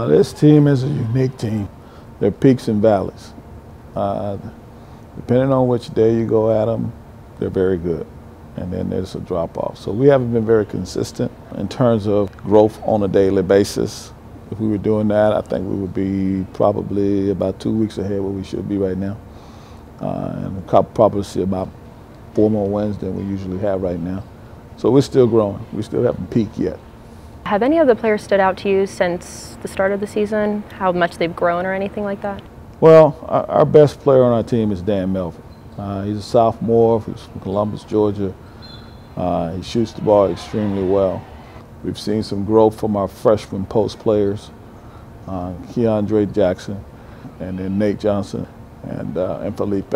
This team is a unique team. There are peaks and valleys. Depending on which day you go at them, they're very good. And then there's a drop-off. So we haven't been very consistent in terms of growth on a daily basis. If we were doing that, I think we would be probably about 2 weeks ahead where we should be right now. And probably see about 4 more wins than we usually have right now. So we're still growing. We still haven't peaked yet. Have any of the players stood out to you since the start of the season? How much they've grown or anything like that? Well, our best player on our team is Milford. He's a sophomore. He's from Columbus, Georgia. He shoots the ball extremely well. We've seen some growth from our freshman post players, Keandre Jackson, and then Nate Johnson, and Felipe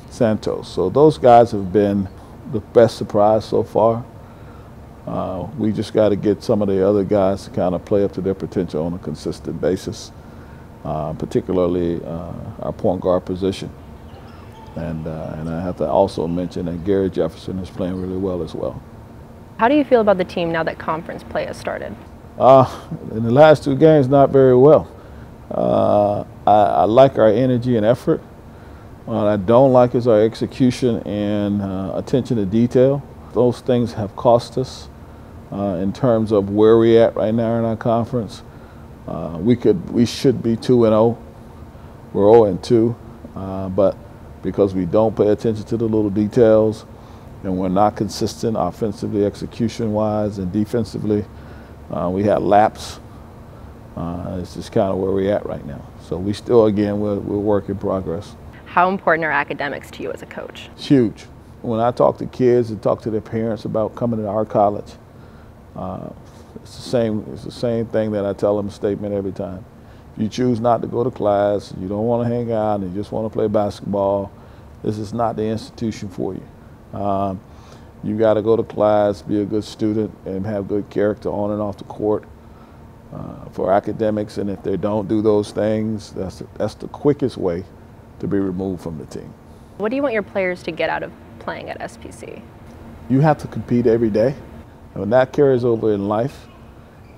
Santos. So those guys have been the best surprise so far. We just got to get some of the other guys to kind of play up to their potential on a consistent basis, particularly our point guard position. And I have to also mention that Gary Jefferson is playing really well as well. How do you feel about the team now that conference play has started? In the last 2 games, not very well. I like our energy and effort. What I don't like is our execution and attention to detail. Those things have cost us in terms of where we're at right now in our conference. We should be 2-0. We're 0-2, but because we don't pay attention to the little details and we're not consistent offensively, execution-wise, and defensively, we had lapse. It's just kind of where we're at right now. So we still, again, we're work in progress. How important are academics to you as a coach? It's huge. When I talk to kids and talk to their parents about coming to our college, it's the same thing that I tell them, a statement every time. If you choose not to go to class, you don't want to hang out, and you just want to play basketball, this is not the institution for you. You got to go to class, be a good student, and have good character on and off the court for academics. And if they don't do those things, that's the quickest way to be removed from the team. What do you want your players to get out of playing at SPC? You have to compete every day. And that carries over in life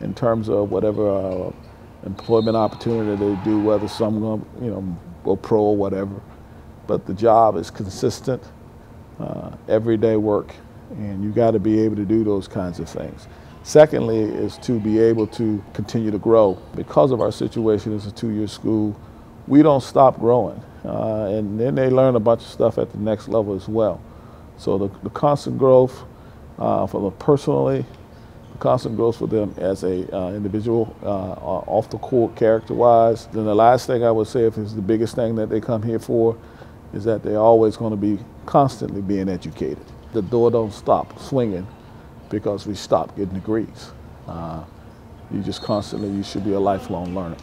in terms of whatever employment opportunity they do, whether some go pro or whatever. But the job is consistent, everyday work, and you got to be able to do those kinds of things. Secondly is to be able to continue to grow. Because of our situation as a 2-year school, we don't stop growing. And then they learn a bunch of stuff at the next level as well. So the constant growth for them personally, the constant growth for them as a individual, off the court character-wise. Then the last thing I would say, if it's the biggest thing that they come here for, is that they're always going to be constantly being educated. The door don't stop swinging because we stop getting degrees. You should be a lifelong learner.